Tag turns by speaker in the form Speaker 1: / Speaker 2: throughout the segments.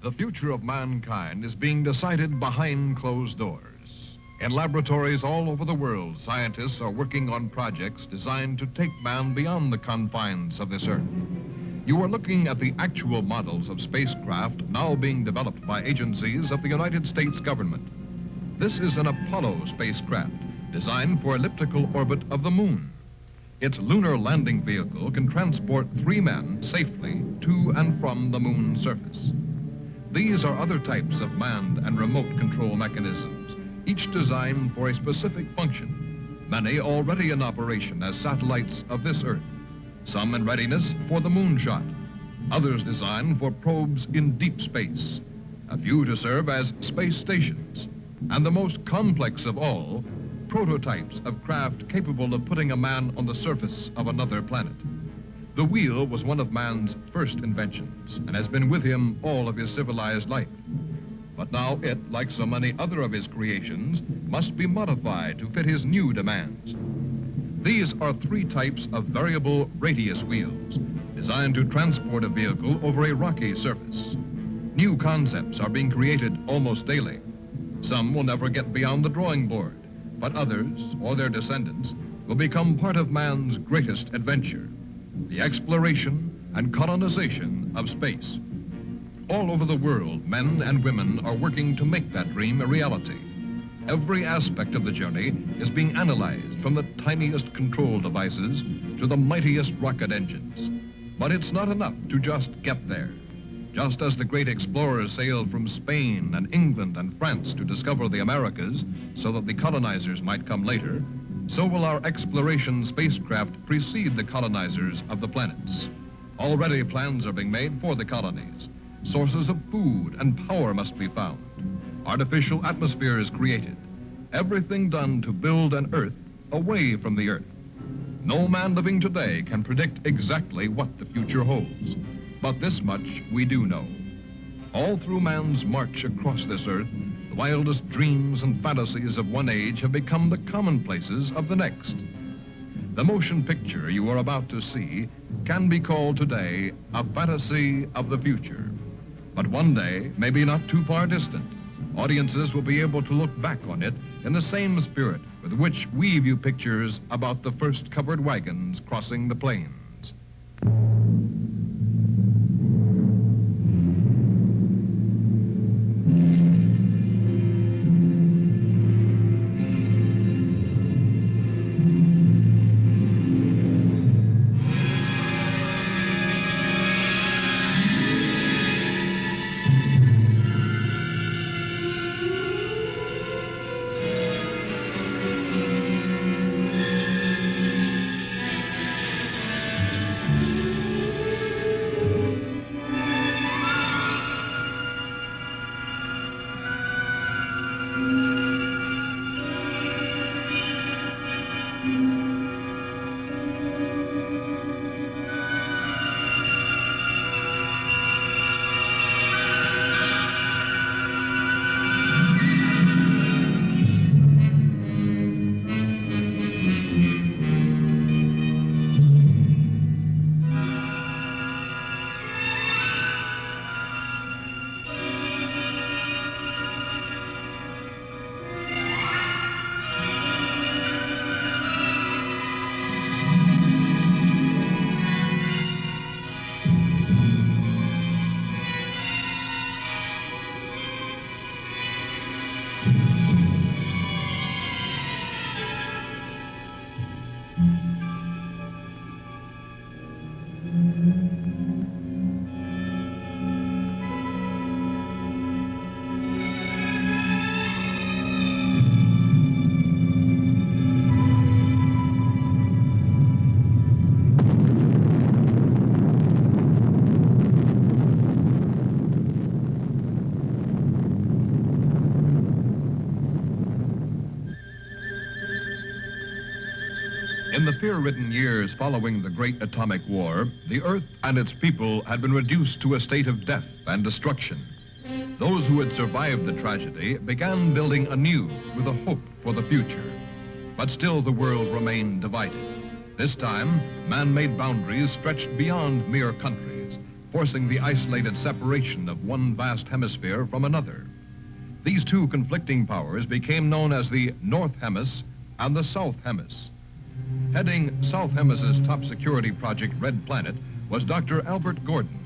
Speaker 1: The future of mankind is being decided behind closed doors. In laboratories all over the world, scientists are working on projects designed to take man beyond the confines of this Earth. You are looking at the actual models of spacecraft now being developed by agencies of the United States government. This is an Apollo spacecraft designed for elliptical orbit of the moon. Its lunar landing vehicle can transport 3 men safely to and from the moon's surface. These are other types of manned and remote control mechanisms, each designed for a specific function, many already in operation as satellites of this Earth, some in readiness for the moonshot, others designed for probes in deep space, a few to serve as space stations, and the most complex of all, prototypes of craft capable of putting a man on the surface of another planet. The wheel was one of man's first inventions and has been with him all of his civilized life. But now it, like so many other of his creations, must be modified to fit his new demands. These are 3 types of variable radius wheels, designed to transport a vehicle over a rocky surface. New concepts are being created almost daily. Some will never get beyond the drawing board, but others, or their descendants, will become part of man's greatest adventure, the exploration and colonization of space. All over the world, men and women are working to make that dream a reality. Every aspect of the journey is being analyzed, from the tiniest control devices to the mightiest rocket engines. But it's not enough to just get there. Just as the great explorers sailed from Spain and England and France to discover the Americas so that the colonizers might come later, so will our exploration spacecraft precede the colonizers of the planets. Already plans are being made for the colonies. Sources of food and power must be found. Artificial atmospheres created. Everything done to build an Earth away from the Earth. No man living today can predict exactly what the future holds. But this much we do know. All through man's march across this Earth, the wildest dreams and fantasies of one age have become the commonplaces of the next. The motion picture you are about to see can be called today a fantasy of the future. But one day, maybe not too far distant, audiences will be able to look back on it in the same spirit with which we view pictures about the first covered wagons crossing the plains. In the fear-ridden years following the Great Atomic War, the Earth and its people had been reduced to a state of death and destruction. Those who had survived the tragedy began building anew with a hope for the future. But still the world remained divided. This time, man-made boundaries stretched beyond mere countries, forcing the isolated separation of one vast hemisphere from another. These two conflicting powers became known as the North Hemis and the South Hemis. Heading South Hemis's top security project, Red Planet, was Dr. Albert Gordon.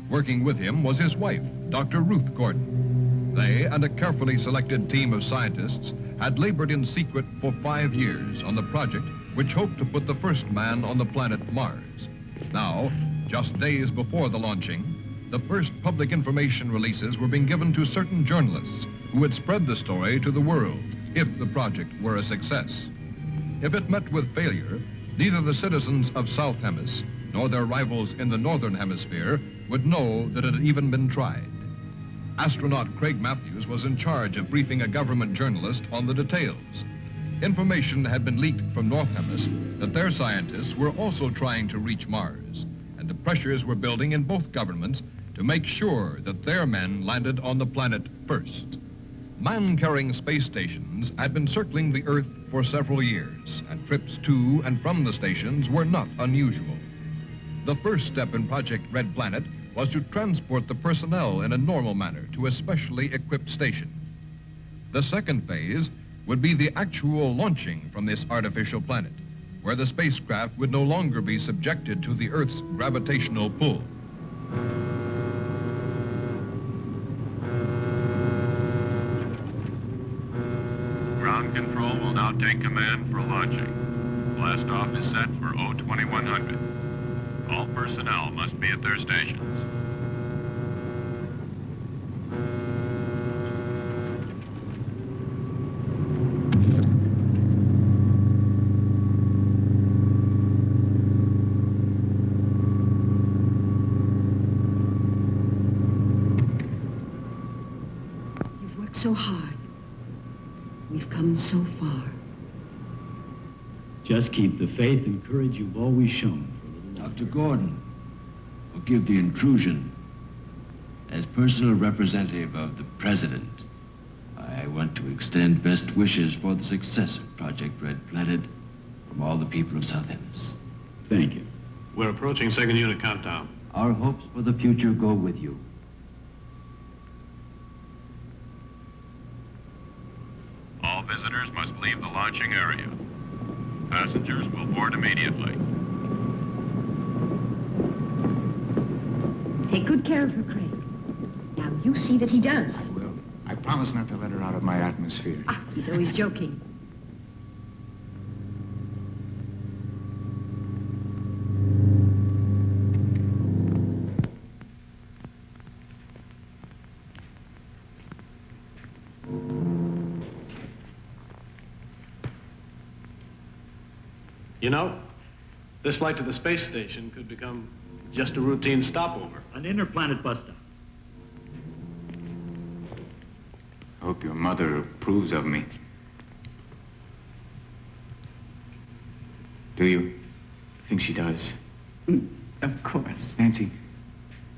Speaker 1: Working with him was his wife, Dr. Ruth Gordon. They and a carefully selected team of scientists had labored in secret for 5 years on the project which hoped to put the first man on the planet Mars. Now, just days before the launching, the first public information releases were being given to certain journalists who would spread the story to the world if the project were a success. If it met with failure, neither the citizens of South Hemis nor their rivals in the Northern Hemisphere would know that it had even been tried. Astronaut Craig Matthews was in charge of briefing a government journalist on the details. Information had been leaked from North Hemis that their scientists were also trying to reach Mars, and the pressures were building in both governments to make sure that their men landed on the planet first. Man-carrying space stations had been circling the Earth for several years, and trips to and from the stations were not unusual. The first step in Project Red Planet was to transport the personnel in a normal manner to a specially equipped station. The second phase would be the actual launching from this artificial planet, where the spacecraft would no longer be subjected to the Earth's gravitational pull.
Speaker 2: Ground control will now take command for launching. Blast off is set for 02100. All personnel must be at their stations.
Speaker 3: You've worked so hard. We've come so far.
Speaker 4: Just keep the faith and courage you've always shown.
Speaker 5: Dr. Gordon, forgive the intrusion. As personal representative of the President, I want to extend best wishes for the success of Project Red Planet from all the people of South Hemis.
Speaker 4: Thank you.
Speaker 2: We're approaching second unit countdown.
Speaker 5: Our hopes for the future go with you.
Speaker 2: All visitors must leave the launching area. Passengers will board immediately.
Speaker 3: Take good care of her, Craig. Now, you see that he does.
Speaker 6: I will. I promise not to let her out of my atmosphere.
Speaker 3: Ah, he's always joking.
Speaker 7: You know, this flight to the space station could become just a routine stopover.
Speaker 4: An interplanet bus stop.
Speaker 6: I hope your mother approves of me. Do you? I think she does. Of course. Nancy,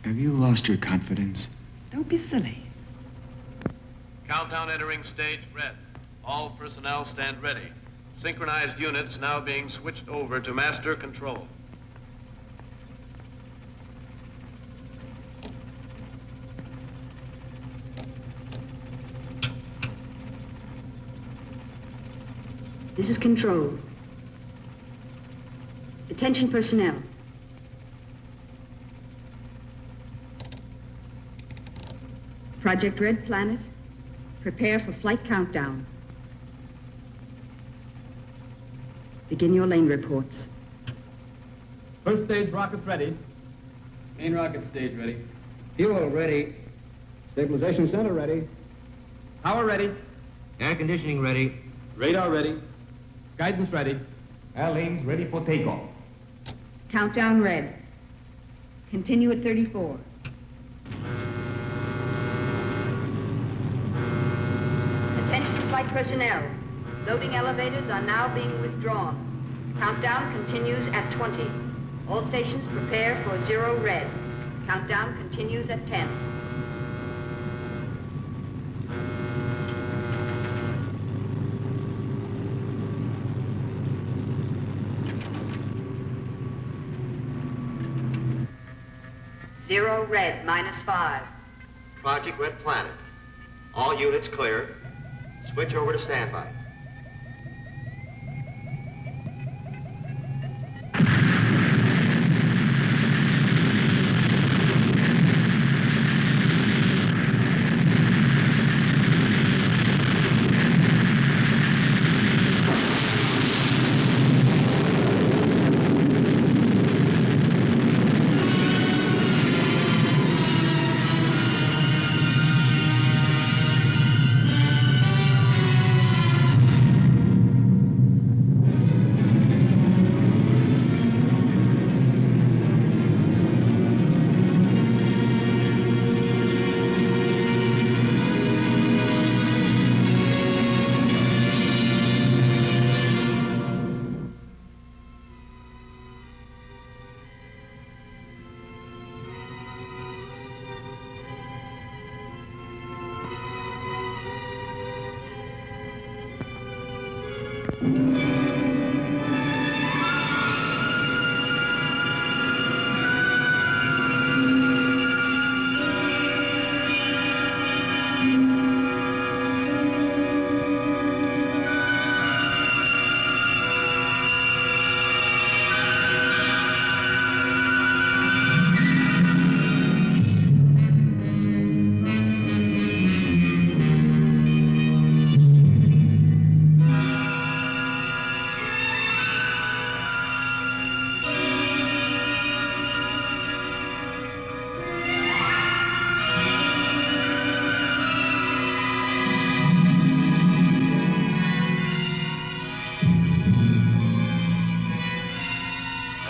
Speaker 6: have you lost your confidence?
Speaker 3: Don't be silly.
Speaker 7: Countdown entering stage red. All personnel stand ready. Synchronized units now being switched over to master control.
Speaker 3: This is control. Attention personnel. Project Red Planet, prepare for flight countdown. Begin your lane reports.
Speaker 8: First stage rockets ready. Main rocket stage ready. Fuel ready. Stabilization center ready. Power ready.
Speaker 5: Air conditioning ready.
Speaker 8: Radar ready. Guidance ready.
Speaker 6: Airlanes ready for takeoff.
Speaker 3: Countdown red. Continue at 34. Attention flight personnel. Loading elevators are now being withdrawn. Countdown continues at 20. All stations prepare for 0 red. Countdown continues at 10. 0 red, -5.
Speaker 9: Project Red Planet. All units clear. Switch over to standby.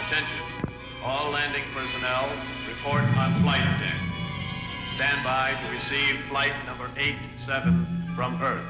Speaker 7: Attention. All landing personnel, report on flight deck. Stand by to receive flight number 87 from Earth.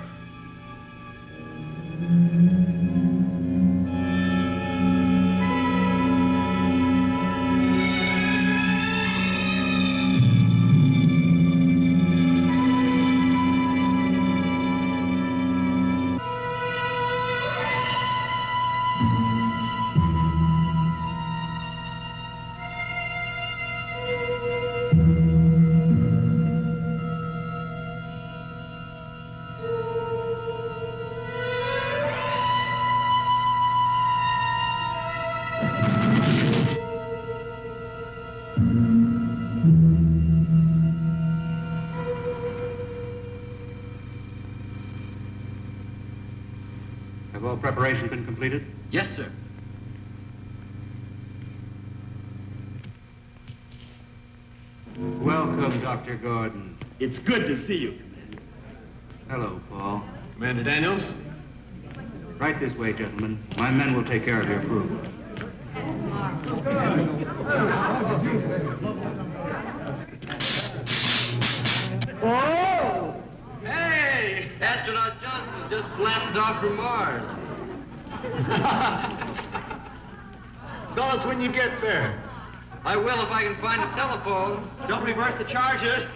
Speaker 8: Have all preparation been completed?
Speaker 6: Yes, sir.
Speaker 8: Welcome, Dr. Gordon.
Speaker 4: It's good to see you, Commander.
Speaker 8: Hello, Paul.
Speaker 7: Commander Daniels?
Speaker 8: Right this way, gentlemen. My men will take care of your crew.
Speaker 9: Oh! Hey! Astronaut Johnson just blasted off from Mars. Call us when you get there. I will if I can find a telephone. Don't reverse the charges.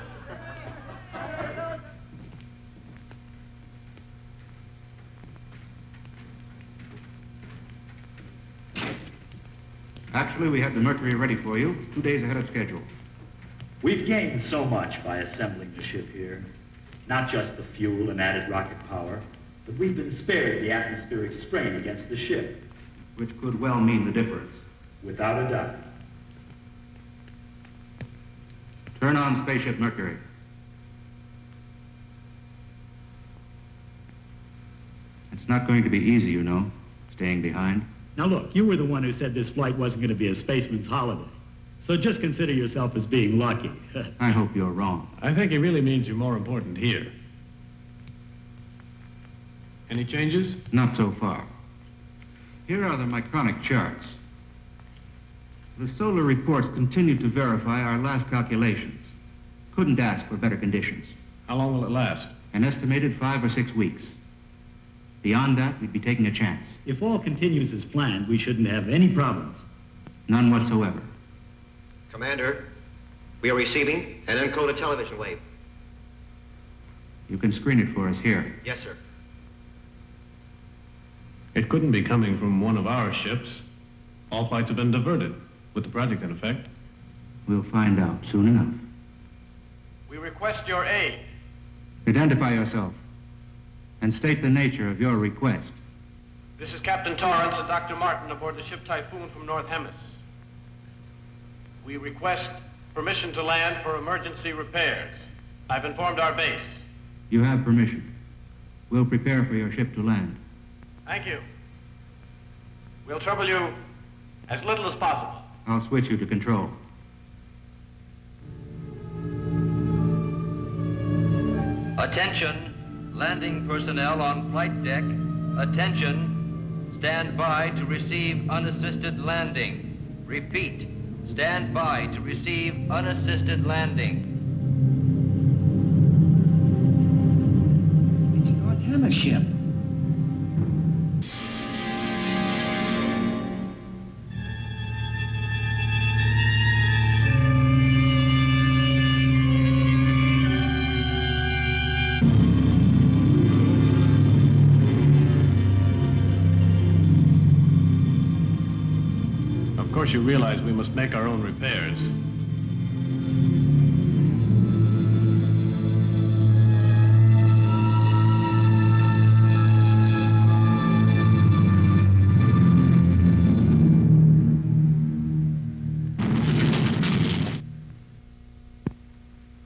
Speaker 8: Actually, we have the Mercury ready for you, 2 days ahead of schedule.
Speaker 4: We've gained so much by assembling the ship here. Not just the fuel and added rocket power, but we've been spared the atmospheric strain against the ship.
Speaker 8: Which could well mean the difference.
Speaker 4: Without a doubt.
Speaker 8: Turn on Spaceship Mercury. It's not going to be easy, you know, staying behind.
Speaker 4: Now look, you were the one who said this flight wasn't going to be a spaceman's holiday. So just consider yourself as being lucky.
Speaker 8: I hope you're wrong.
Speaker 7: I think he really means you're more important here. Any changes?
Speaker 8: Not so far. Here are the micronic charts. The solar reports continue to verify our last calculations. Couldn't ask for better conditions.
Speaker 7: How long will it last?
Speaker 8: An estimated 5 or 6 weeks. Beyond that, we'd be taking a chance.
Speaker 4: If all continues as planned, we shouldn't have any problems.
Speaker 8: None whatsoever.
Speaker 9: Commander, we are receiving an encoded television wave.
Speaker 8: You can screen it for us here.
Speaker 9: Yes, sir.
Speaker 7: It couldn't be coming from one of our ships. All flights have been diverted, with the project in effect.
Speaker 8: We'll find out soon enough.
Speaker 7: We request your aid.
Speaker 8: Identify yourself and state the nature of your request.
Speaker 7: This is Captain Torrance and Dr. Martin aboard the ship Typhoon from North Hemis. We request permission to land for emergency repairs. I've informed our base.
Speaker 8: You have permission. We'll prepare for your ship to land.
Speaker 7: Thank you. We'll trouble you as little as possible.
Speaker 8: I'll switch you to control.
Speaker 10: Attention, landing personnel on flight deck. Attention, stand by to receive unassisted landing. Repeat, stand by to receive unassisted landing.
Speaker 6: It's North Hemis ship.
Speaker 7: Of course, you realize we must make our own repairs.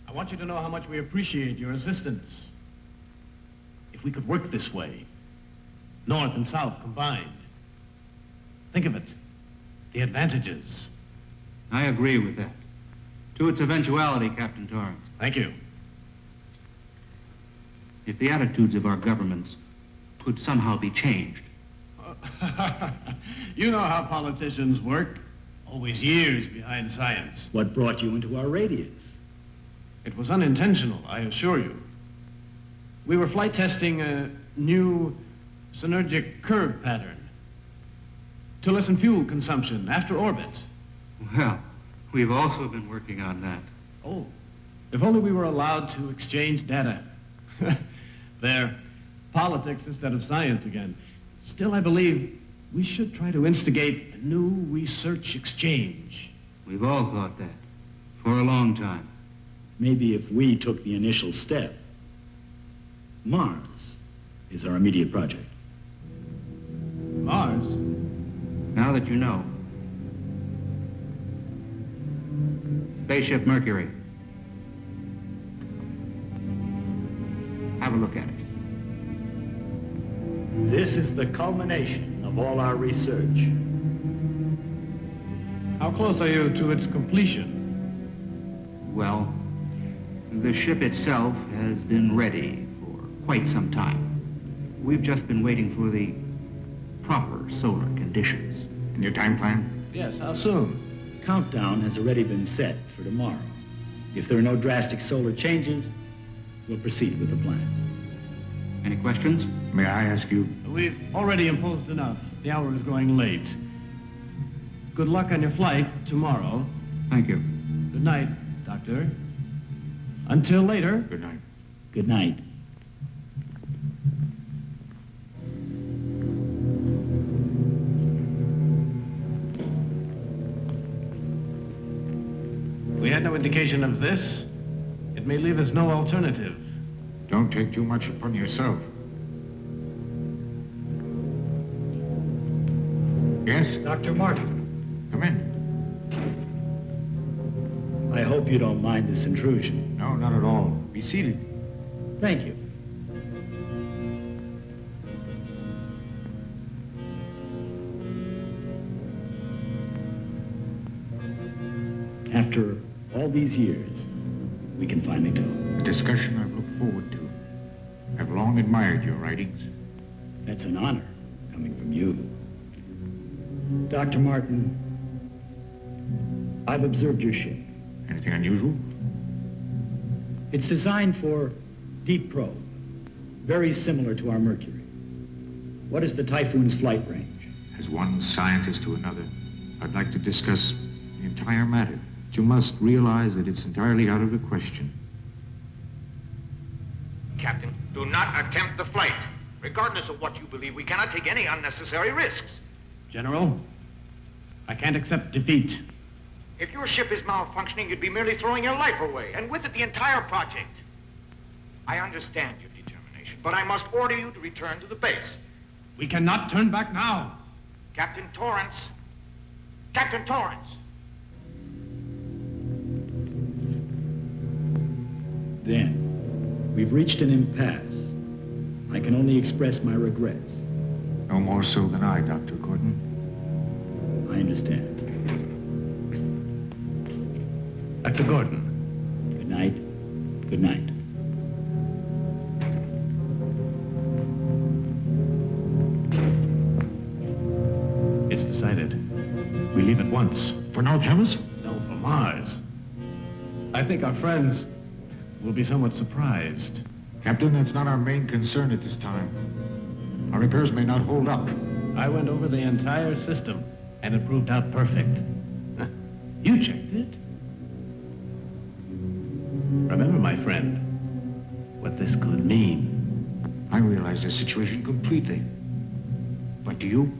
Speaker 7: I want you to know how much we appreciate your assistance. If we could work this way, North and South combined. Think of it. The advantages.
Speaker 8: I agree with that. To its eventuality, Captain Torrance.
Speaker 7: Thank you.
Speaker 8: If the attitudes of our governments could somehow be changed.
Speaker 7: You know how politicians work. Always years behind science.
Speaker 4: What brought you into our radius?
Speaker 7: It was unintentional, I assure you. We were flight testing a new synergic curve pattern to lessen fuel consumption after orbit.
Speaker 8: Well, we've also been working on that.
Speaker 7: Oh, if only we were allowed to exchange data. There, politics instead of science again. Still, I believe we should try to instigate a new research exchange.
Speaker 8: We've all thought that for a long time.
Speaker 4: Maybe if we took the initial step. Mars is our immediate project.
Speaker 7: Mars?
Speaker 8: Now that you know. Spaceship Mercury. Have a look at it.
Speaker 4: This is the culmination of all our research.
Speaker 7: How close are you to its completion?
Speaker 8: Well, the ship itself has been ready for quite some time. We've just been waiting for the proper solar conditions.
Speaker 6: And your time plan?
Speaker 7: Yes, how soon?
Speaker 4: Countdown has already been set for tomorrow. If there are no drastic solar changes, we'll proceed with the plan.
Speaker 8: Any questions?
Speaker 6: May I ask you?
Speaker 7: We've already imposed enough. The hour is growing late. Good luck on your flight tomorrow.
Speaker 8: Thank you.
Speaker 7: Good night, Doctor. Until later.
Speaker 6: Good night.
Speaker 4: Good night.
Speaker 7: We had no indication of this. It may leave us no alternative.
Speaker 6: Don't take too much upon yourself. Yes?
Speaker 4: Dr. Martin.
Speaker 6: Come in.
Speaker 4: I hope you don't mind this intrusion.
Speaker 6: No, not at all. Be seated.
Speaker 4: Thank you. After all these years, we can finally talk.
Speaker 6: A discussion I've looked forward to. I've long admired your writings.
Speaker 4: That's an honor coming from you. Dr. Martin, I've observed your ship.
Speaker 6: Anything unusual?
Speaker 4: It's designed for deep probe, very similar to our Mercury. What is the Typhoon's flight range?
Speaker 6: As one scientist to another, I'd like to discuss the entire matter. But you must realize that it's entirely out of the question.
Speaker 11: Captain, do not attempt the flight. Regardless of what you believe, we cannot take any unnecessary risks.
Speaker 7: General, I can't accept defeat.
Speaker 11: If your ship is malfunctioning, you'd be merely throwing your life away, and with it the entire project. I understand your determination, but I must order you to return to the base.
Speaker 7: We cannot turn back now.
Speaker 11: Captain Torrance. Captain Torrance.
Speaker 12: Dan, we've reached an impasse. I can only express my regrets.
Speaker 6: No more so than I, Dr. Gordon.
Speaker 12: I understand.
Speaker 7: Dr. Gordon.
Speaker 12: Good night. Good night.
Speaker 7: It's decided. We leave at once.
Speaker 6: For North Hemisphere?
Speaker 7: No, for Mars. I think our friends will be somewhat surprised.
Speaker 6: Captain, that's not our main concern at this time. Our repairs may not hold up.
Speaker 7: I went over the entire system, and it proved out perfect. You checked it. Remember, my friend, what this could mean.
Speaker 6: I realize the situation completely. But do you?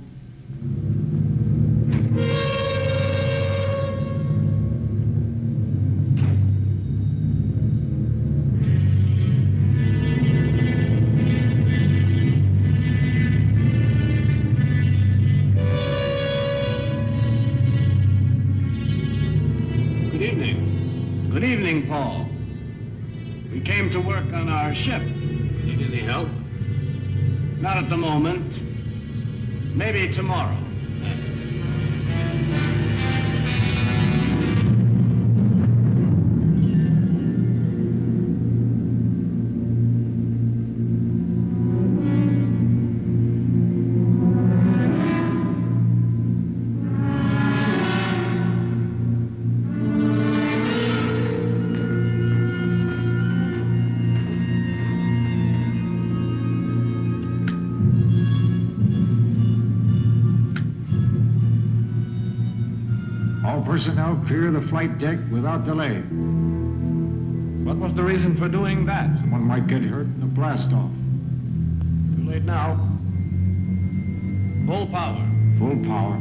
Speaker 7: Good evening, Paul. We came to work on our ship. Need any help? Not at the moment. Maybe tomorrow.
Speaker 6: Personnel clear the flight deck without delay.
Speaker 7: What was the reason for doing that?
Speaker 6: Someone might get hurt in the blast-off.
Speaker 7: Too late now. Full power.
Speaker 6: Full power.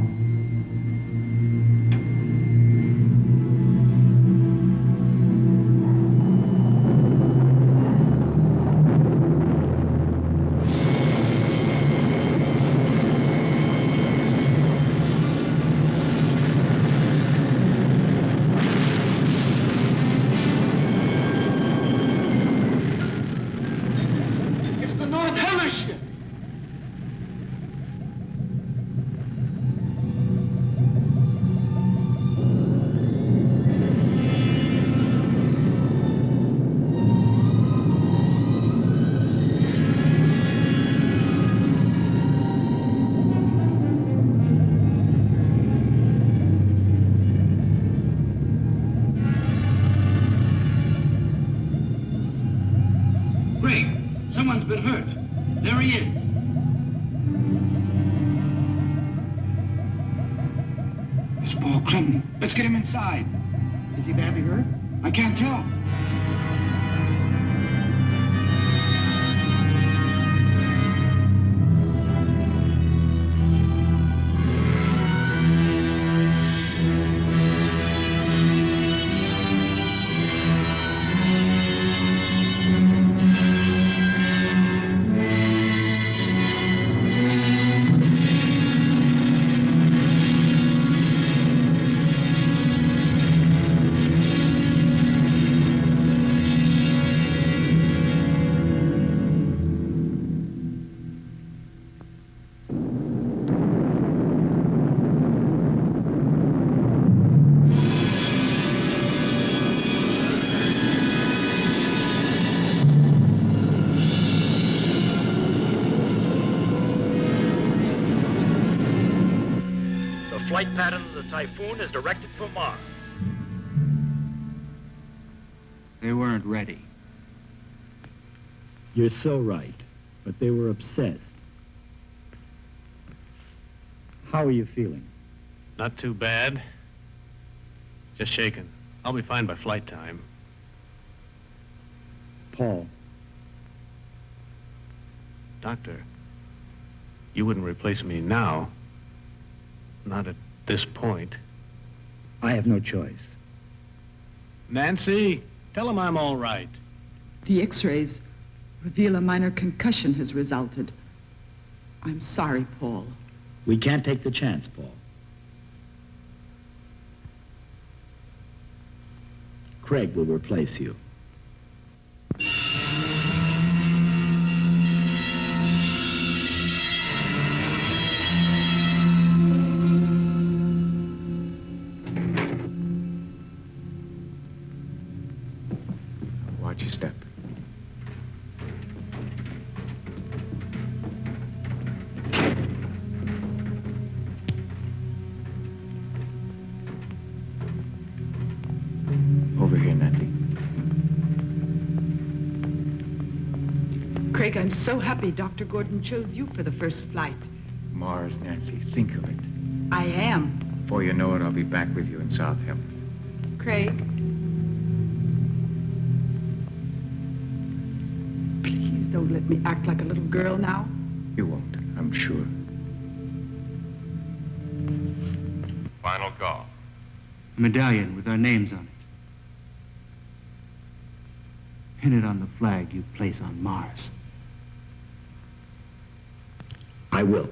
Speaker 8: Someone's been hurt. There he is. It's Paul Clinton. Let's get him inside. Is he badly hurt? I can't tell.
Speaker 4: Flight pattern of the Typhoon is directed for Mars.
Speaker 8: They weren't ready.
Speaker 12: You're so right, but they were obsessed. How are you feeling?
Speaker 7: Not too bad. Just shaken. I'll be fine by flight time.
Speaker 12: Paul.
Speaker 7: Doctor, you wouldn't replace me now. Not at this point.
Speaker 12: I have no choice.
Speaker 7: Nancy, tell him I'm all right.
Speaker 13: The x-rays reveal a minor concussion has resulted. I'm sorry, Paul.
Speaker 12: We can't take the chance, Paul. Craig will replace you.
Speaker 6: Watch your step. Over here, Nancy.
Speaker 13: Craig, I'm so happy Dr. Gordon chose you for the first flight.
Speaker 6: Mars, Nancy, think of it.
Speaker 13: I am.
Speaker 6: Before you know it, I'll be back with you in South Health.
Speaker 13: Craig. Please don't let me act like a little girl now.
Speaker 6: You won't, I'm sure.
Speaker 2: Final call.
Speaker 8: A medallion with our names on it. Pin it on the flag you place on Mars.
Speaker 12: I will.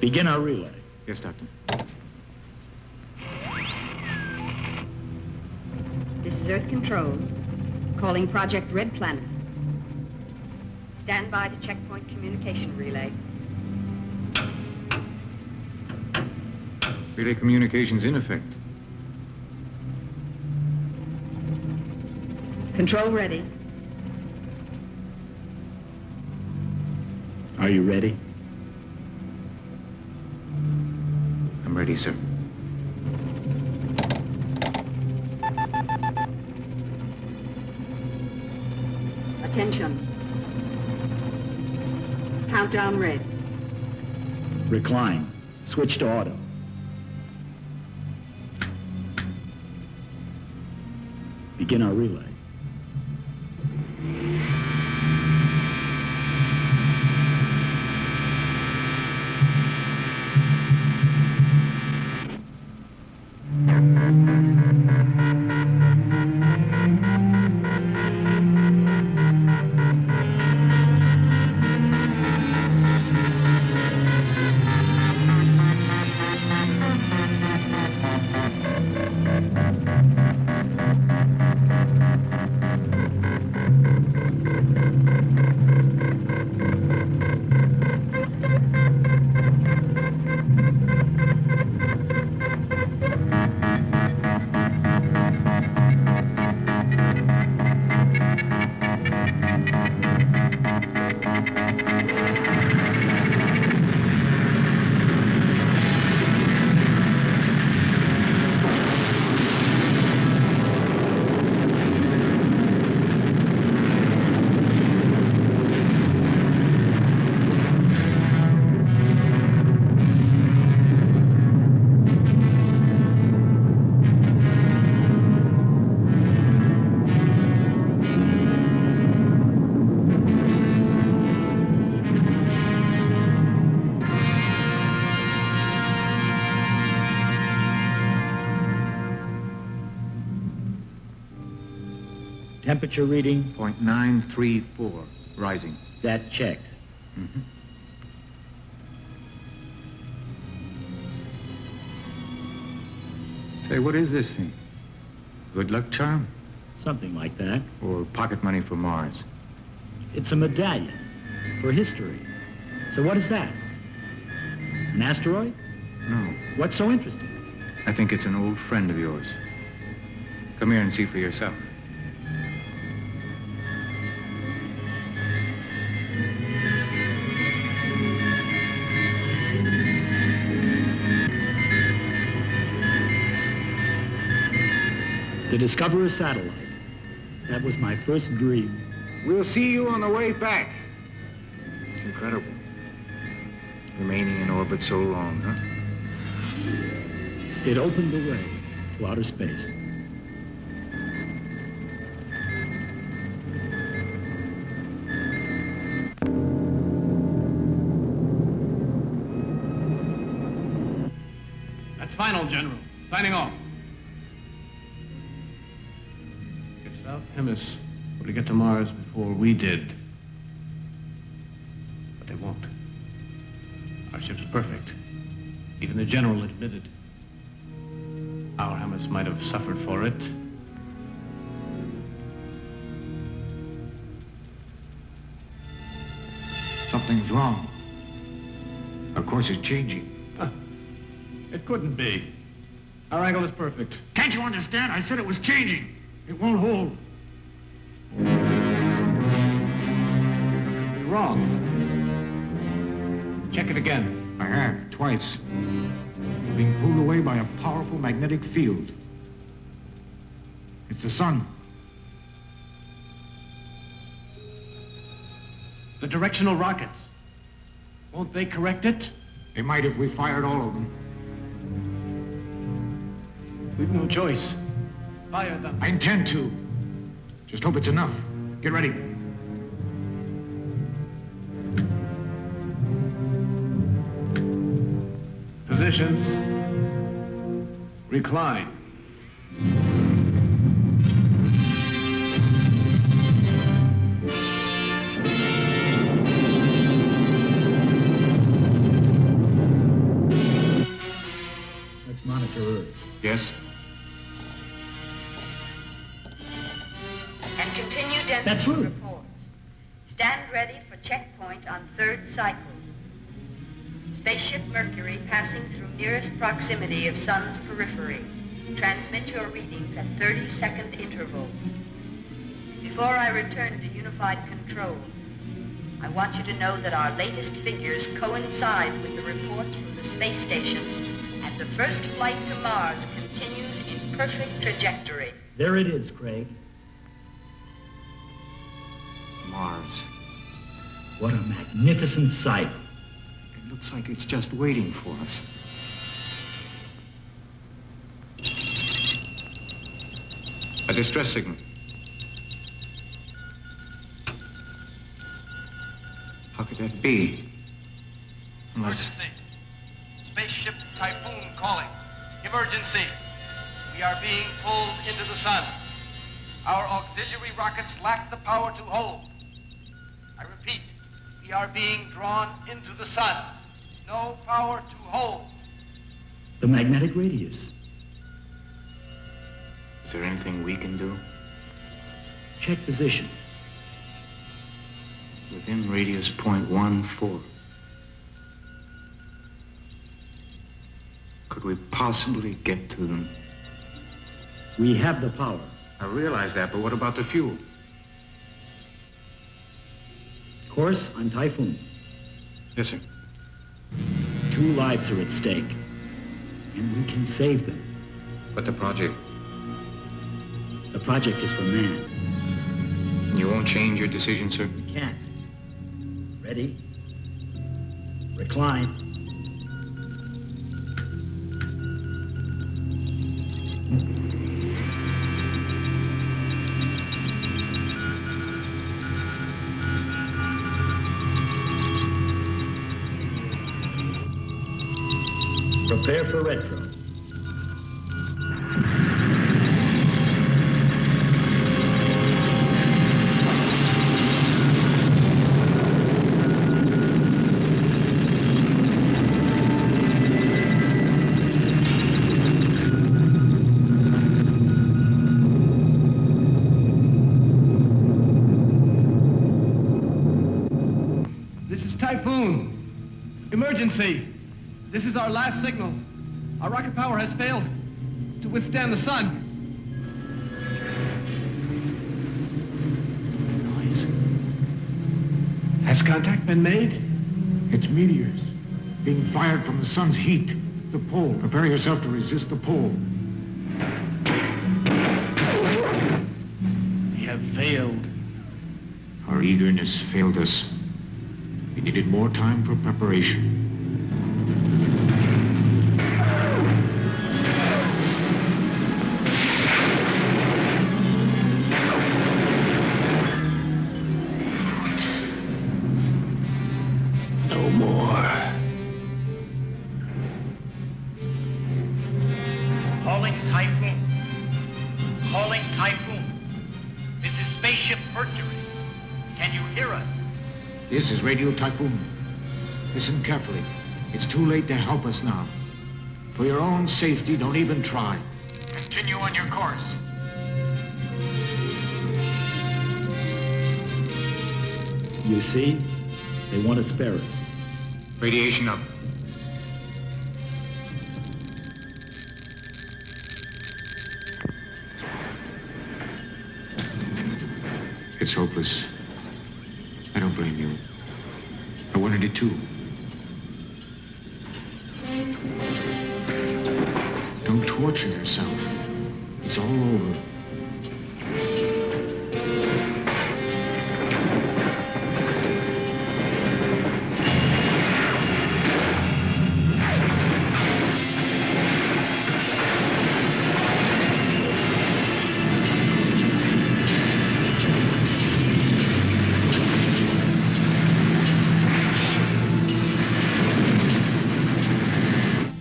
Speaker 12: Begin our relay.
Speaker 6: Yes, Doctor.
Speaker 3: This is Earth Control, calling Project Red Planet. Stand by to checkpoint communication relay.
Speaker 6: Relay communications in effect.
Speaker 3: Control ready.
Speaker 12: Are you ready?
Speaker 6: I'm ready, sir.
Speaker 3: Attention. Countdown red.
Speaker 12: Recline. Switch to auto. Begin our relay. Temperature reading?
Speaker 6: 0.934, rising.
Speaker 12: That checks.
Speaker 6: Mm-hmm. Say, what is this thing? Good luck charm?
Speaker 12: Something like that.
Speaker 6: Or pocket money for Mars?
Speaker 12: It's a medallion for history. So what is that? An asteroid?
Speaker 6: No.
Speaker 12: What's so interesting?
Speaker 6: I think it's an old friend of yours. Come here and see for yourself.
Speaker 12: To discover a satellite. That was my first dream.
Speaker 6: We'll see you on the way back. It's incredible. Remaining in orbit so long, huh?
Speaker 12: It opened the way to outer space.
Speaker 7: That's final, General. Signing off. If South Hemis were to get to Mars before we did, but they won't. Our ship's perfect. Even the General admitted. Our Hemis might have suffered for it.
Speaker 6: Something's wrong. Our course is changing.
Speaker 7: It couldn't be. Our angle is perfect.
Speaker 11: Can't you understand? I said it was changing. It won't hold.
Speaker 7: You're wrong. Check it again.
Speaker 6: I have, twice. Being pulled away by a powerful magnetic field. It's the sun.
Speaker 7: The directional rockets. Won't they correct it?
Speaker 6: They might if we fired all of them.
Speaker 7: We've no choice. Fire them.
Speaker 6: I intend to. Just hope it's enough. Get ready.
Speaker 7: Positions. Recline.
Speaker 12: Let's monitor Earth.
Speaker 6: Yes?
Speaker 3: And continue density
Speaker 12: That's true.
Speaker 3: reports. Stand ready for checkpoint on third cycle. Spaceship Mercury passing through nearest proximity of Sun's periphery. Transmit your readings at 30-second intervals. Before I return to unified control, I want you to know that our latest figures coincide with the reports from the space station, and the first flight to Mars continues in perfect trajectory.
Speaker 12: There it is, Craig.
Speaker 6: Mars.
Speaker 12: What a magnificent sight.
Speaker 6: It looks like it's just waiting for us. A distress signal. How could that be? Unless...
Speaker 10: Emergency. Spaceship Typhoon calling. Emergency. We are being pulled into the sun. Our auxiliary rockets lack the power to hold. I repeat, we are being drawn into the sun. No power to hold.
Speaker 12: The magnetic radius.
Speaker 6: Is there anything we can do?
Speaker 12: Check position.
Speaker 6: Within radius 0.14. Could we possibly get to them?
Speaker 12: We have the power.
Speaker 6: I realize that, but what about the fuel?
Speaker 12: Course on Typhoon.
Speaker 6: Yes, sir.
Speaker 12: 2 lives are at stake. And we can save them.
Speaker 6: But the project?
Speaker 12: The project is for man.
Speaker 6: You won't change your decision, sir?
Speaker 12: We can't. Ready? Recline. Prepare for retro.
Speaker 7: Emergency! This is our last signal. Our rocket power has failed to withstand the sun. Noise. Has contact been made?
Speaker 6: It's meteors being fired from the sun's heat. The pole. Prepare yourself to resist the pole.
Speaker 7: We have failed.
Speaker 6: Our eagerness failed us. We needed more time for preparation.
Speaker 7: No more.
Speaker 14: Calling Typhoon. Calling Typhoon. This is Spaceship Mercury. Can you hear us?
Speaker 6: This is Radio Typhoon. Listen carefully. It's too late to help us now. For your own safety, don't even try.
Speaker 14: Continue on your course.
Speaker 12: You see, they want to spare us.
Speaker 6: Radiation up. It's hopeless. I don't blame you. I wanted it too. Don't torture yourself. It's all over.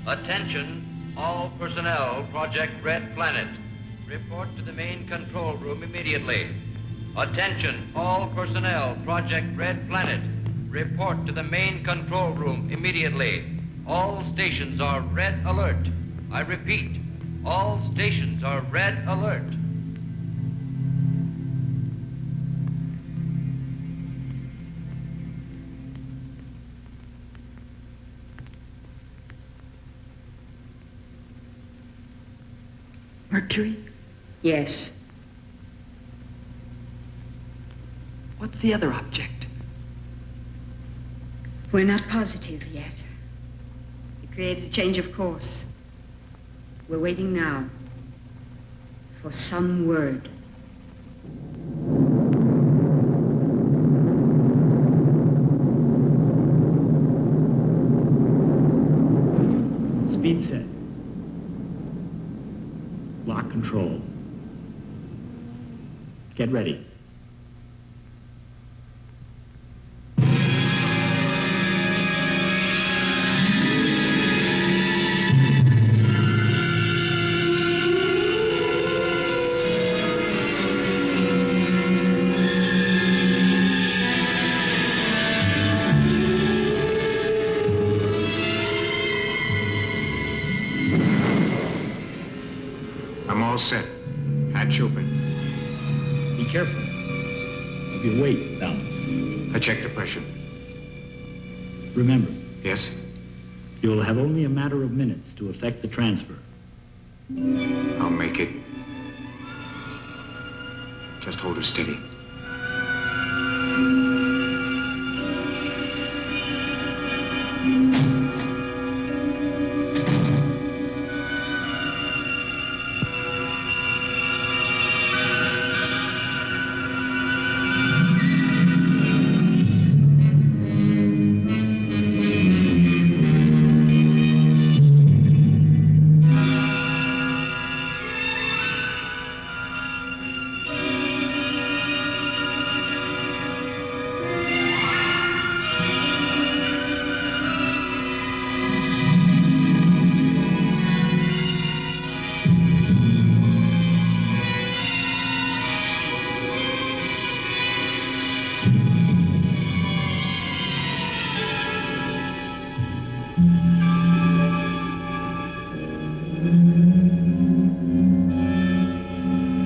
Speaker 10: Attention, all personnel, Project Red Planet. Report to the main control room immediately. Attention, all personnel, Project Red Planet. Report to the main control room immediately. All stations are red alert. I repeat, all stations are red alert.
Speaker 13: Mercury?
Speaker 3: Yes.
Speaker 13: What's the other object?
Speaker 3: We're not positive yet. It created a change of course. We're waiting now for some word.
Speaker 12: Speed set. Lock control. Get ready.
Speaker 6: I'm all set. Hatch open.
Speaker 12: Be careful of your weight balance.
Speaker 6: I checked the pressure.
Speaker 12: Remember,
Speaker 6: Yes?
Speaker 12: you will have only a matter of minutes to effect the transfer.
Speaker 6: I'll make it. Just hold her steady.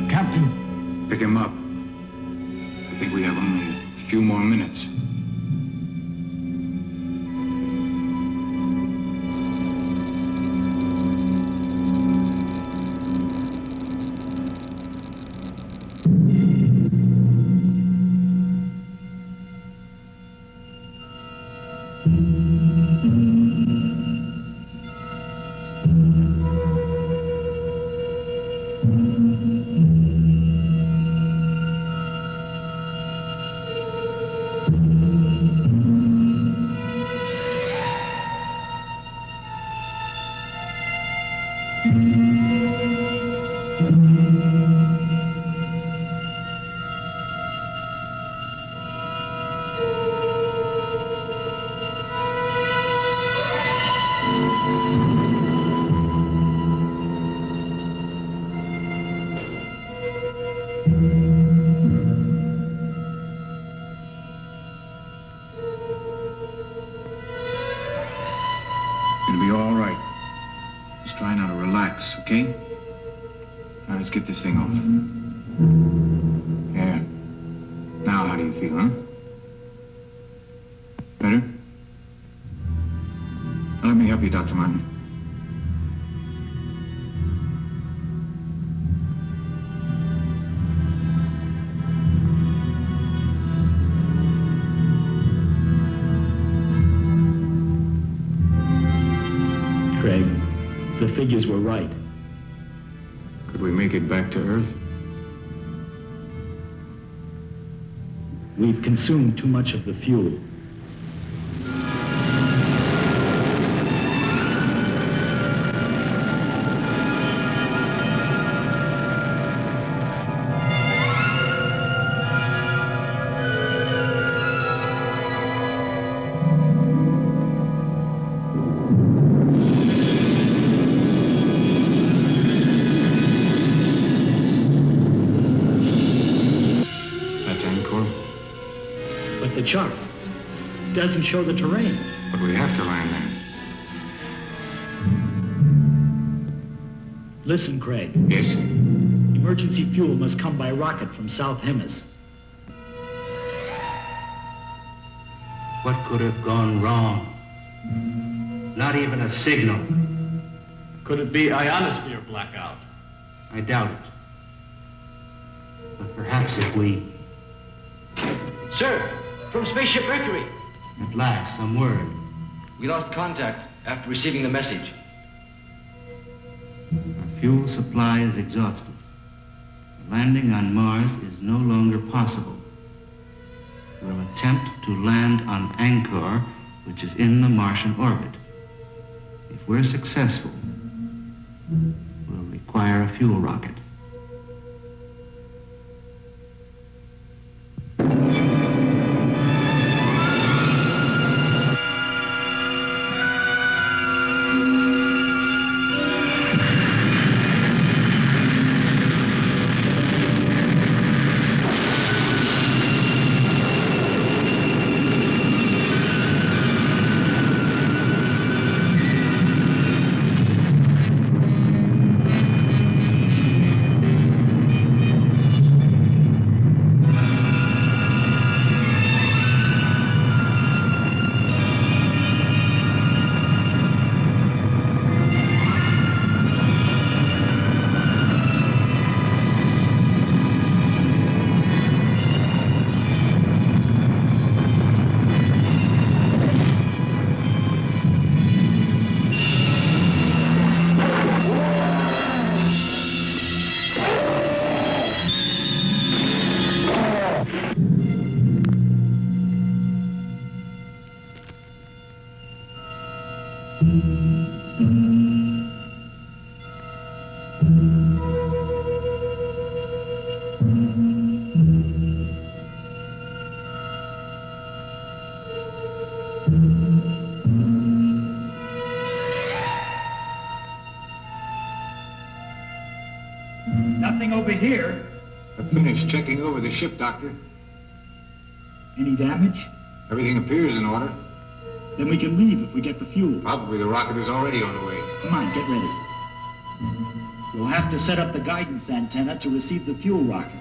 Speaker 6: Captain! Pick him up. I think we have only a few more minutes. It'll be all right. Just try now to relax, okay? Now let's get this thing off. Yeah. Now how do you feel, huh? Better? Now, let me help you, Dr. Martin.
Speaker 12: Craig, the figures were right.
Speaker 6: Could we make it back to Earth?
Speaker 12: We've consumed too much of the fuel.
Speaker 6: That's Angkor.
Speaker 12: But the chart doesn't show the terrain.
Speaker 6: But we have to land there.
Speaker 12: Listen, Craig.
Speaker 6: Yes?
Speaker 12: Emergency fuel must come by rocket from South Hemis.
Speaker 8: What could have gone wrong? Not even a signal.
Speaker 7: Could it be ionosphere blackout?
Speaker 8: I doubt it. But perhaps if we...
Speaker 10: Sir, from Spaceship Mercury.
Speaker 8: At last, some word.
Speaker 10: We lost contact after receiving the message.
Speaker 8: Our fuel supply is exhausted. Landing on Mars is no longer possible. We'll attempt to land on Angkor, which is in the Martian orbit. If we're successful, we'll require a fuel rocket.
Speaker 12: Nothing over here.
Speaker 6: I finished checking over the ship, Doctor.
Speaker 12: Any damage?
Speaker 6: Everything appears in order.
Speaker 12: Then we can leave if we get the fuel.
Speaker 6: Probably the rocket is already on the way.
Speaker 12: Come on, get ready. We'll have to set up the guidance antenna to receive the fuel rocket.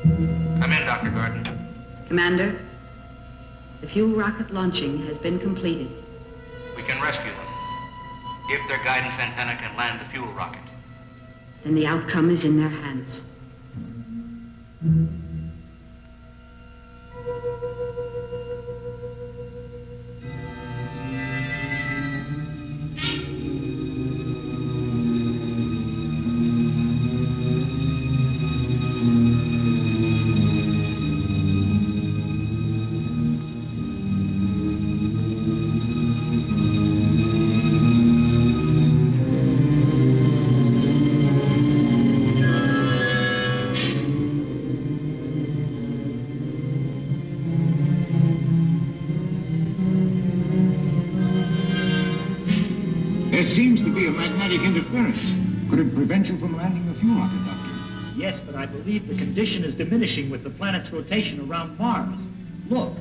Speaker 8: Come in, Dr. Gordon.
Speaker 3: Commander, the fuel rocket launching has been completed.
Speaker 8: We can rescue them. If their guidance antenna can land the fuel rocket.
Speaker 3: Then the outcome is in their hands.
Speaker 6: diplomatic interference. Could it prevent you from landing the fuel rocket, Doctor?
Speaker 12: Yes, but I believe the condition is diminishing with the planet's rotation around Mars. Look.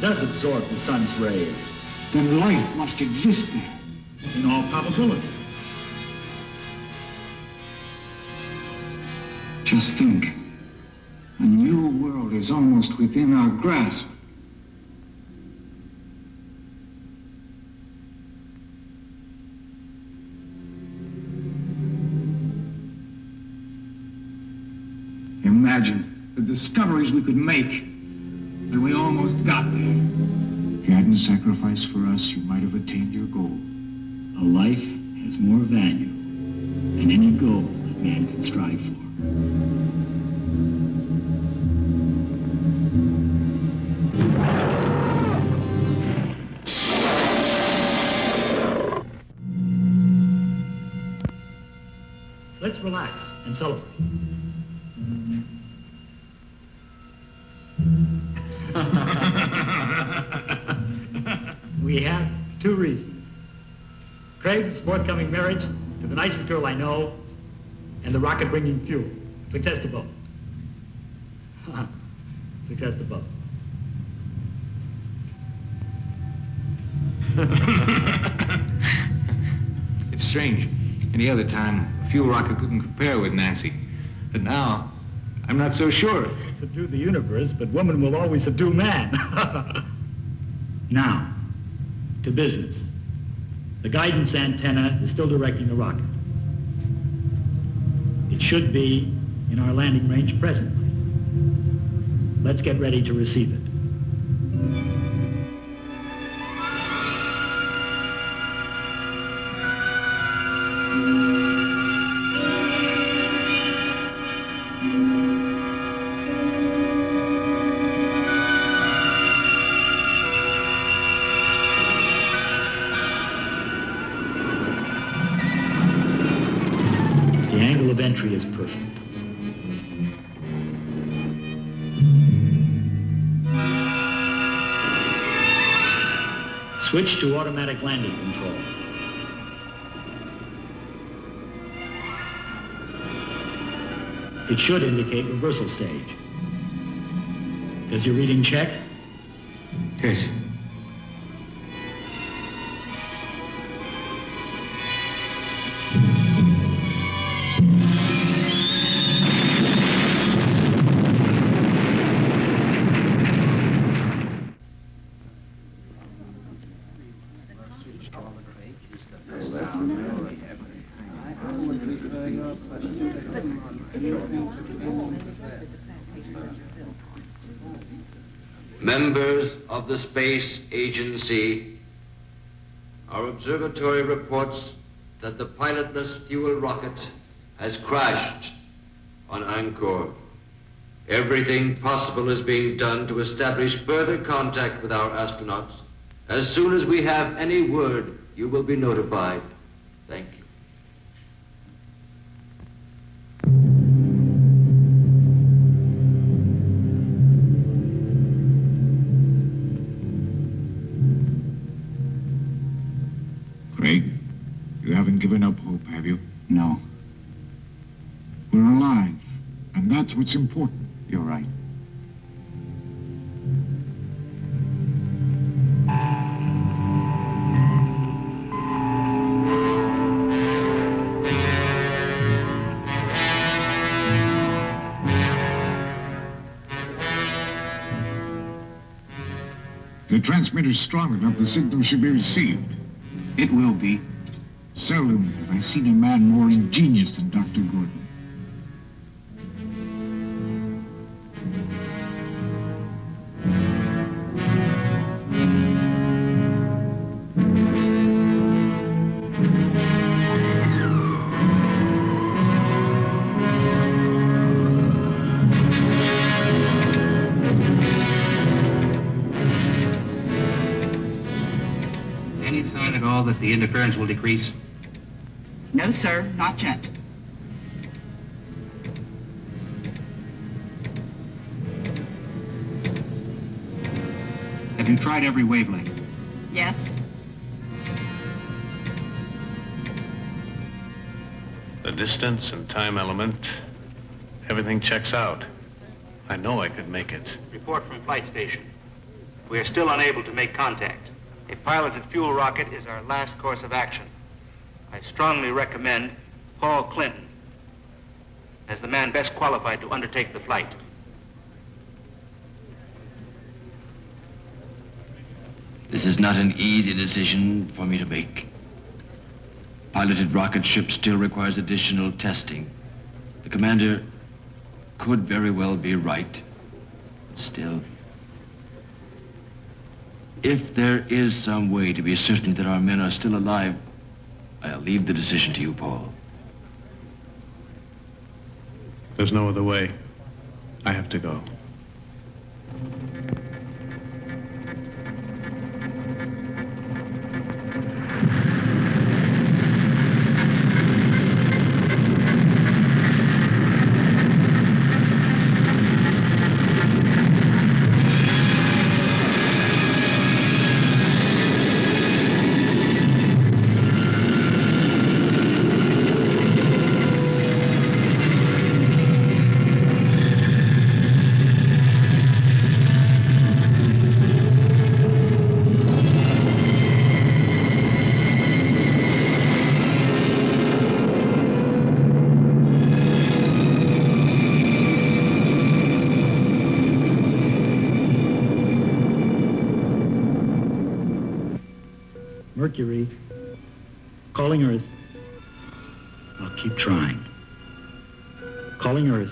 Speaker 12: Does absorb the sun's rays.
Speaker 6: Then life must exist there.
Speaker 12: In all probability.
Speaker 6: Just think. A new world is almost within our grasp. Imagine the discoveries we could make. And we almost got there. If you hadn't sacrificed for us, you might have attained your goal.
Speaker 12: A life has more value than any goal that man can strive for. Let's relax and celebrate. We have two reasons. Craig's forthcoming marriage to the nicest girl I know, and the rocket bringing fuel. Success to both. Success to both.
Speaker 15: It's strange. Any other time, a fuel rocket couldn't compare with Nancy. But now, I'm not so sure.
Speaker 12: Subdue the universe, but woman will always subdue man. Now, to business. The guidance antenna is still directing the rocket. It should be in our landing range presently. Let's get ready to receive it. Entry is perfect. Switch to automatic landing control. It should indicate reversal stage. Does your reading check?
Speaker 15: Yes.
Speaker 10: Members of the Space Agency, our observatory reports that the pilotless fuel rocket has crashed on Angkor. Everything possible is being done to establish further contact with our astronauts. As soon as we have any word, you will be notified. Thank you.
Speaker 6: Craig, you haven't given up hope, have you? No. We're alive, and that's what's important. You're right. The transmitter's strong enough, the signal should be received. It will be. Seldom have I seen a man more ingenious than Dr. Gordon.
Speaker 8: all that the interference will decrease?
Speaker 13: No, sir, not yet.
Speaker 8: Have you tried every wavelength?
Speaker 13: Yes.
Speaker 16: The distance and time element, everything checks out. I know I could make it.
Speaker 8: Report from flight station. We are still unable to make contact. A piloted fuel rocket is our last course of action. I strongly recommend Paul Clinton as the man best qualified to undertake the flight.
Speaker 5: This is not an easy decision for me to make. Piloted rocket ship still requires additional testing. The commander could very well be right. Still, if there is some way to be certain that our men are still alive, I'll leave the decision to you, Paul.
Speaker 16: There's no other way. I have to go.
Speaker 12: Mercury, calling Earth.
Speaker 4: I'll keep trying.
Speaker 12: Calling Earth.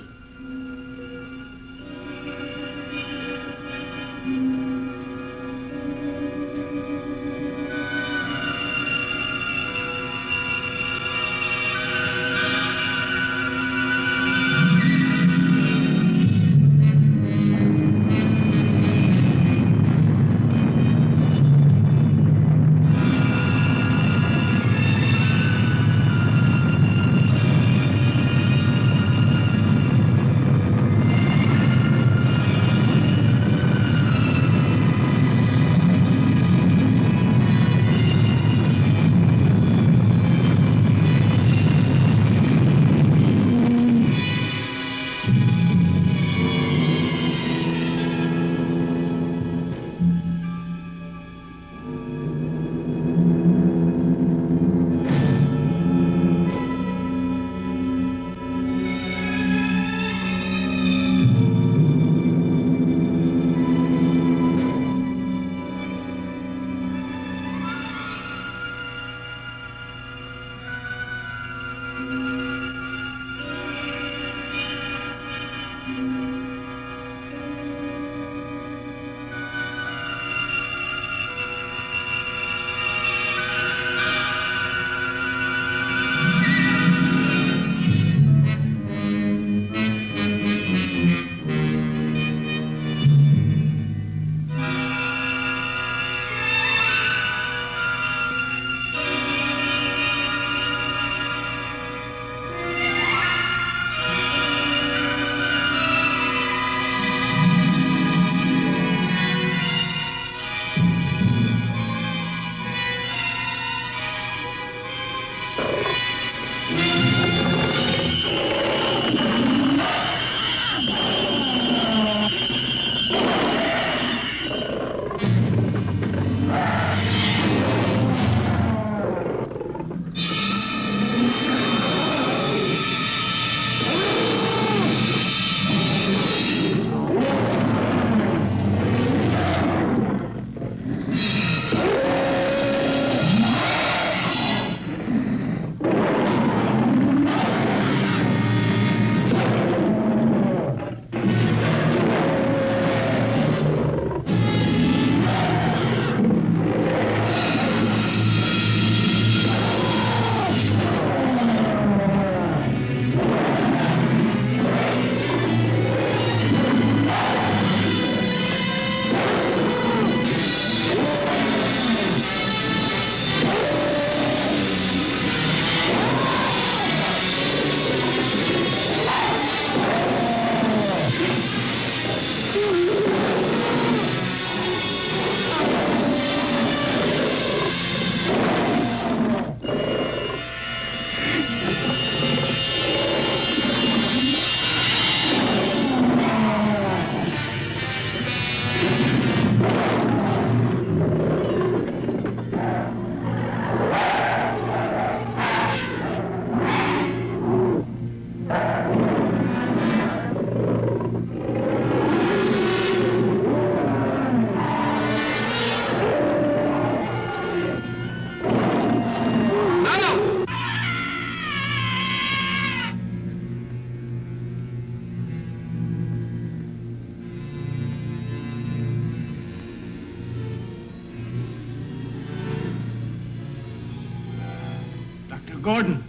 Speaker 7: Gordon.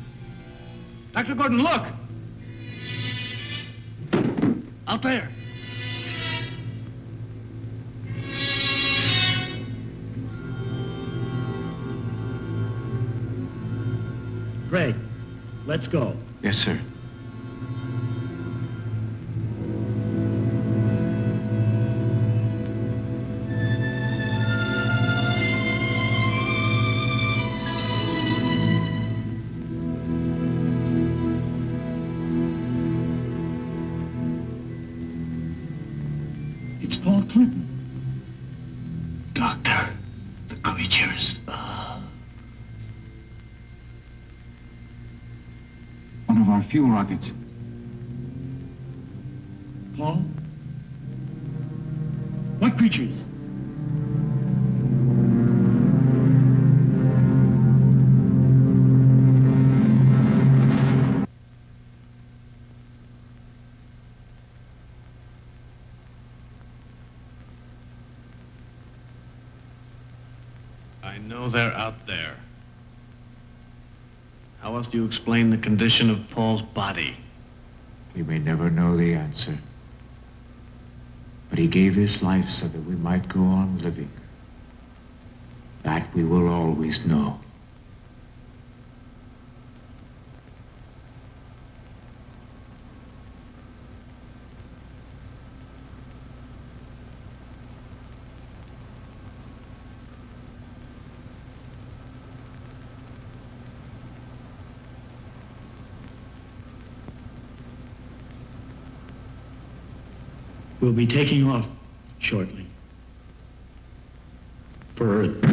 Speaker 7: Dr. Gordon, look! Out there.
Speaker 12: Craig, let's go.
Speaker 6: Yes, sir.
Speaker 12: It's Paul Clinton.
Speaker 6: Doctor, the creatures. One of our fuel rockets.
Speaker 12: Paul? What creatures?
Speaker 15: I know they're out there. How else do you explain the condition of Paul's body?
Speaker 6: We may never know the answer. But he gave his life so that we might go on living. That we will always know.
Speaker 12: We'll be taking off shortly. For Earth.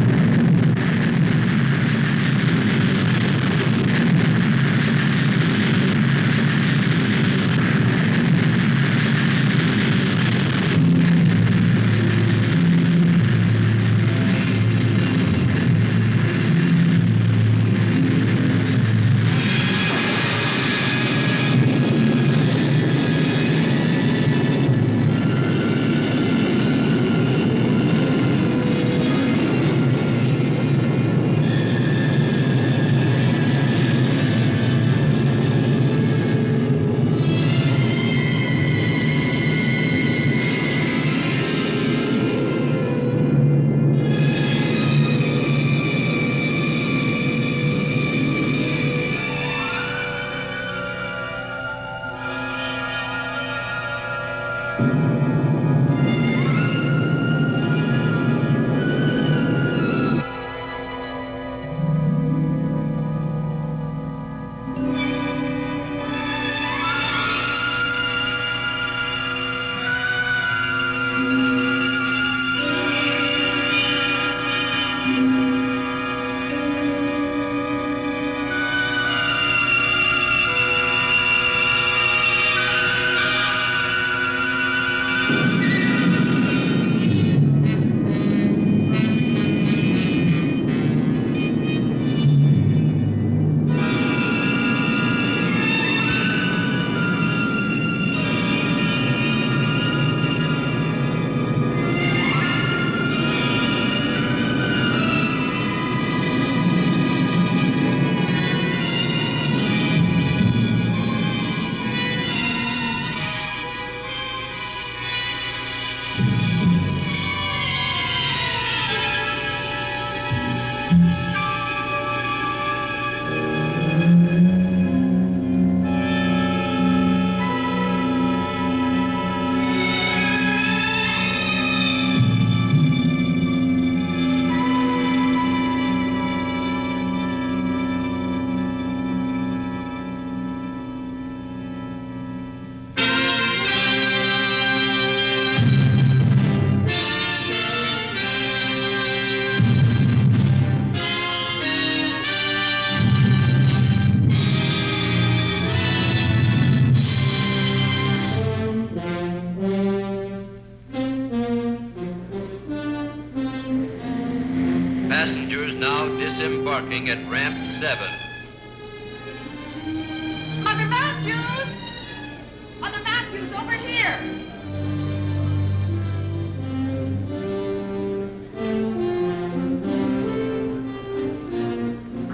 Speaker 10: Disembarking at ramp 7.
Speaker 13: Mother Matthews! Mother Matthews, over here!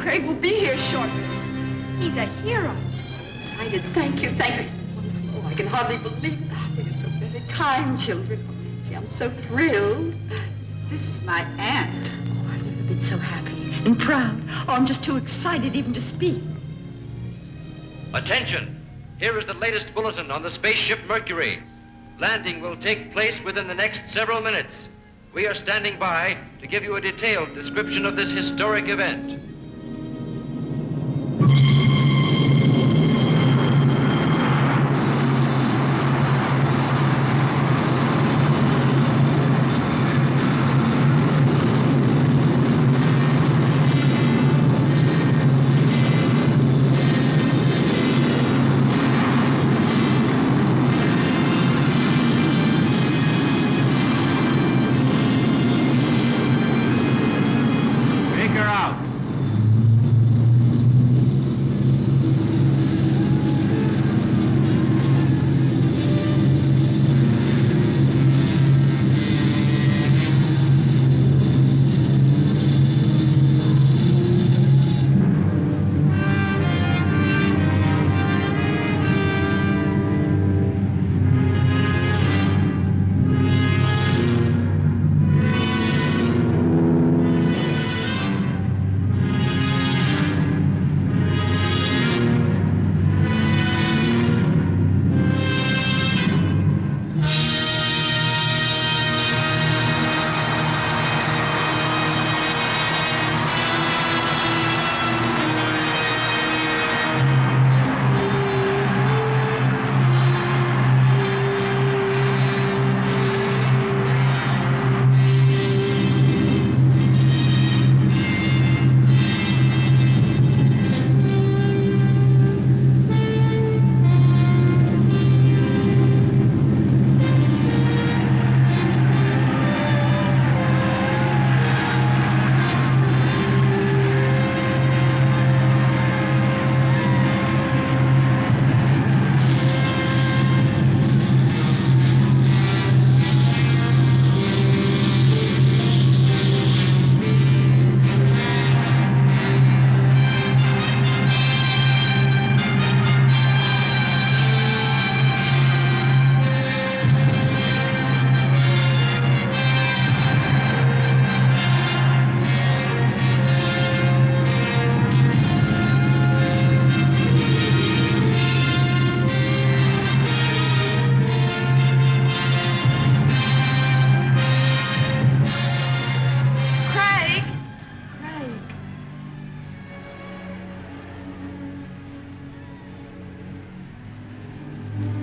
Speaker 13: Craig will be here shortly.
Speaker 3: he's a hero. I'm just so excited. Thank you, thank you. Oh, I can hardly believe it. Oh, you're so very kind, children. Oh, gee, I'm so thrilled. This is my aunt. Oh, I've never been so happy and proud. Oh, I'm just too excited even to speak.
Speaker 10: Attention! Here is the latest bulletin on the spaceship Mercury. Landing will take place within the next several minutes. We are standing by to give you a detailed description of this historic event.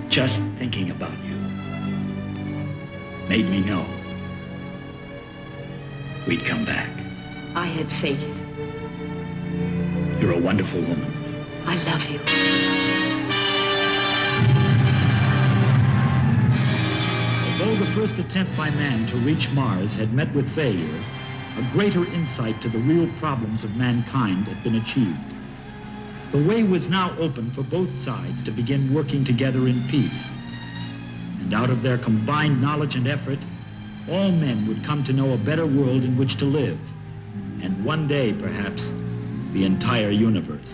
Speaker 4: Just thinking about you made me know we'd come back.
Speaker 3: I had faith.
Speaker 4: You're a wonderful woman.
Speaker 3: I love you.
Speaker 12: Although the first attempt by man to reach Mars had met with failure, a greater insight to the real problems of mankind had been achieved. The way was now open for both sides to begin working together in peace. And out of their combined knowledge and effort, all men would come to know a better world in which to live, and one day, perhaps, the entire universe.